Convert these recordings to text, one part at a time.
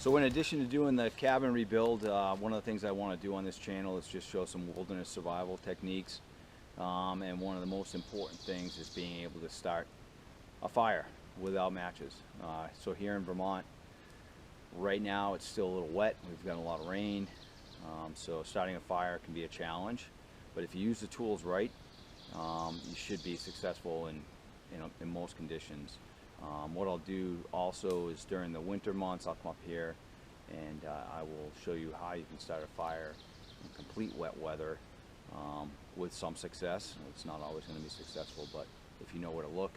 So in addition to doing the cabin rebuild, one of the things I want to do on this channel is just show some wilderness survival techniques. And one of the most important things is being able to start a fire without matches. So here in Vermont, right now it's still a little wet. We've got a lot of rain. So starting a fire can be a challenge. But if you use the tools right, you should be successful in most conditions. What I'll do also is during the winter months, I'll come up here and I will show you how you can start a fire in complete wet weather with some success. It's not always going to be successful, but if you know where to look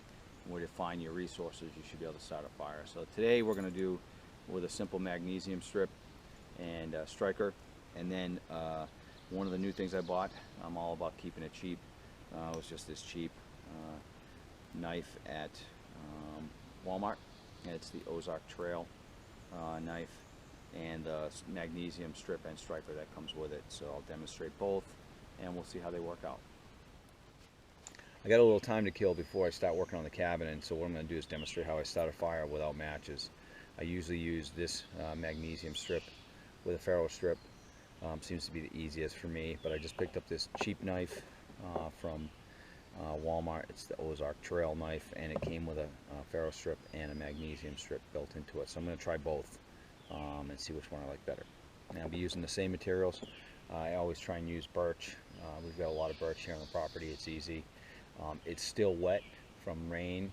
and where to find your resources, you should be able to start a fire. So today we're going to do with a simple magnesium strip and striker. And then one of the new things I bought, I'm all about keeping it cheap. It was just this cheap knife at Walmart. It's the Ozark Trail knife and the magnesium strip and striker that comes with it. So I'll demonstrate both and we'll see how they work out. I got a little time to kill before I start working on the cabin, and so what I'm going to do is demonstrate how I start a fire without matches. I usually use this magnesium strip with a ferro strip. Seems to be the easiest for me, but I just picked up this cheap knife from Walmart. It's the Ozark Trail knife, and it came with a ferro strip and a magnesium strip built into it. So I'm going to try both and see which one I like better. And I'll be using the same materials. I always try and use birch. We've got a lot of birch here on the property. It's easy. It's still wet from rain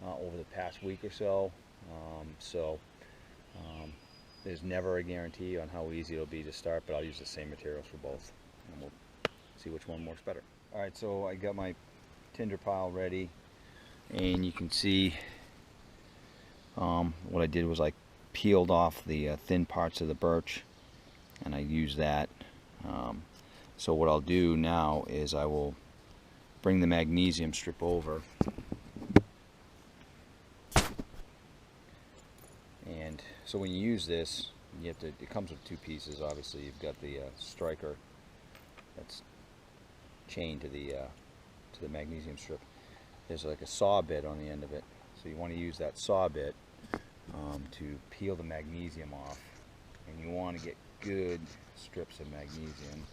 over the past week or so. There's never a guarantee on how easy it'll be to start, but I'll use the same materials for both and we'll see which one works better. Alright, so I got my tinder pile ready, and you can see what I did was I peeled off the thin parts of the birch and I used that. So what I'll do now is I will bring the magnesium strip over and so when you use this, you have to, it comes with two pieces. Obviously you've got the striker that's chained to the magnesium strip. There's like a saw bit on the end of it, so you want to use that saw bit to peel the magnesium off, and you want to get good strips of magnesium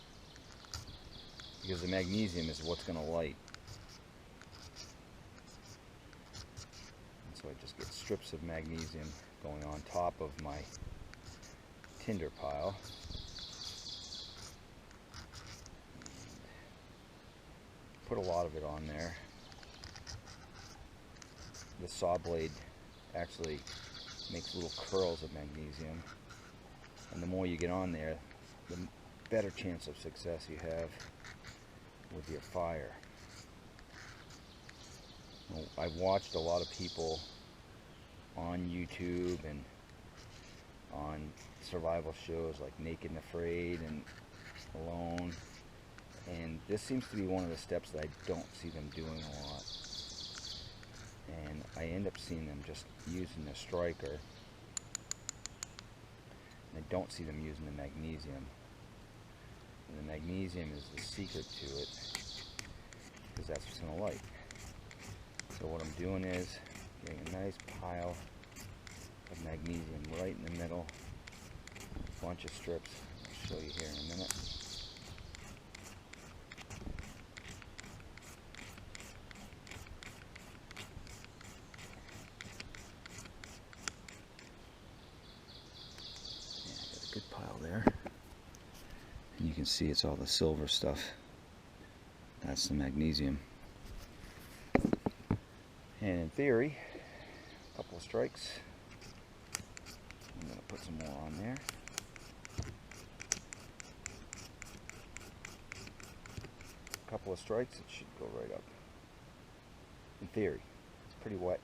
because the magnesium is what's going to light. And so I just get strips of magnesium going on top of my tinder pile. Put a lot of it on there. The saw blade actually makes little curls of magnesium, and the more you get on there, the better chance of success you have with your fire. I've watched a lot of people on YouTube and on survival shows like Naked and Afraid and Alone, and this seems to be one of the steps that I don't see them doing a lot, and I end up seeing them just using the striker, and I don't see them using the magnesium. And the magnesium is the secret to it, because that's what's going to light. So what I'm doing is getting a nice pile of magnesium right in the middle, a bunch of strips. I'll show you here in a minute. Good pile there, and you can see it's all the silver stuff. That's the magnesium, and in theory, a couple of strikes. I'm going to put some more on there. A couple of strikes, it should go right up. In theory, it's pretty wet,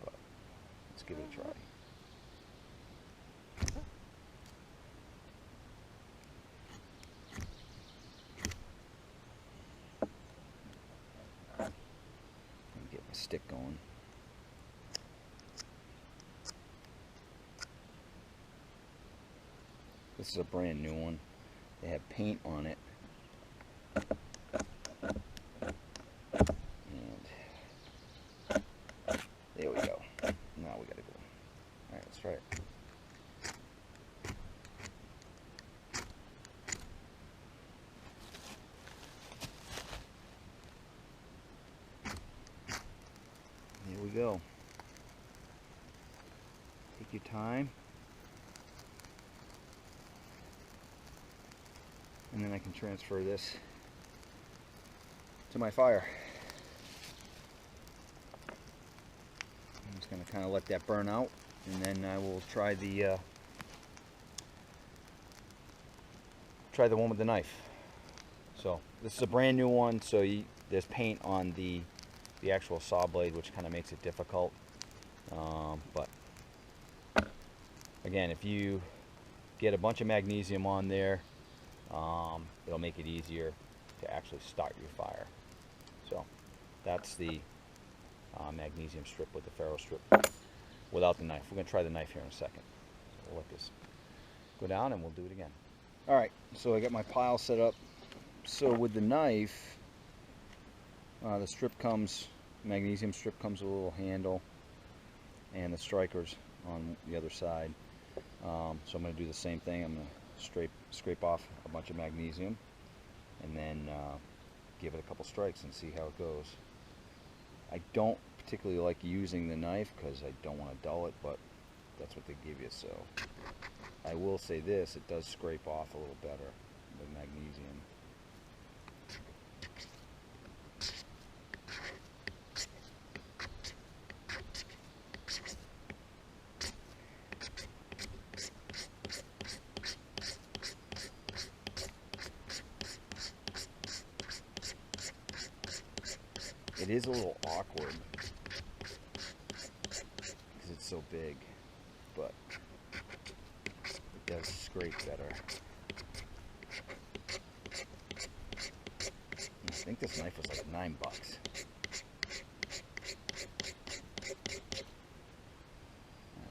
but let's give it a try. Get my stick going. This is a brand new one. They have paint on it. And there we go. Now we gotta go. Alright, let's try it. and then I can transfer this to my fire. I'm just going to kind of let that burn out, and then I will try the one with the knife. So this is a brand new one, so there's paint on the actual saw blade, which kind of makes it difficult. But again, if you get a bunch of magnesium on there, it'll make it easier to actually start your fire. So that's the magnesium strip with the ferro strip without the knife. We're going to try the knife here in a second. So we'll let this go down and we'll do it again. Alright, so I got my pile set up. So with the knife, the strip comes, magnesium strip comes with a little handle, and the strikers on the other side. So I'm going to do the same thing. I'm going to scrape off a bunch of magnesium, and then give it a couple strikes and see how it goes. I don't particularly like using the knife because I don't want to dull it, but that's what they give you. So I will say this, it does scrape off a little better with magnesium. It is a little awkward because it's so big, but it does scrape better. I think this knife was like $9. Alright,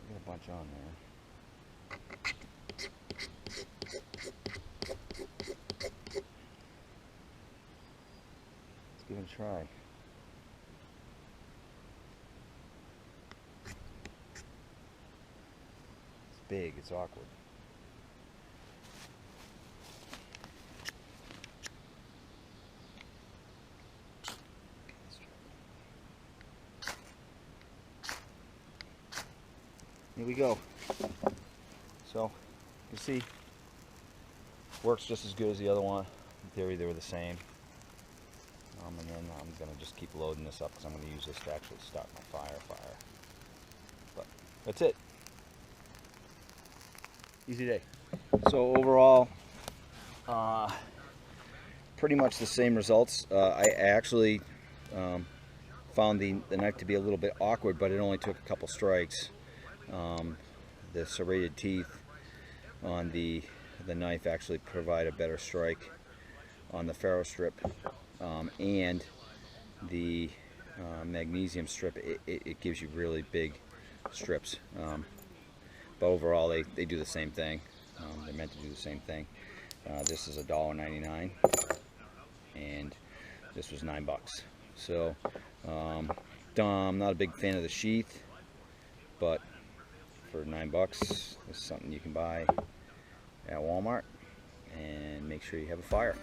we got a bunch on there. Let's give it a try. Big, it's awkward. Here we go. So, you see, works just as good as the other one. In theory, they were the same. And then I'm going to just keep loading this up because I'm going to use this to actually start my fire. But that's it. Easy day. So overall, pretty much the same results. I actually found the knife to be a little bit awkward, but it only took a couple strikes. The serrated teeth on the knife actually provide a better strike on the ferro strip, and the magnesium strip, it gives you really big strips. But overall, they do the same thing. They're meant to do the same thing. This is $1.99, and this was $9. So I'm not a big fan of the sheath, but for $9, this is something you can buy at Walmart, and make sure you have a fire.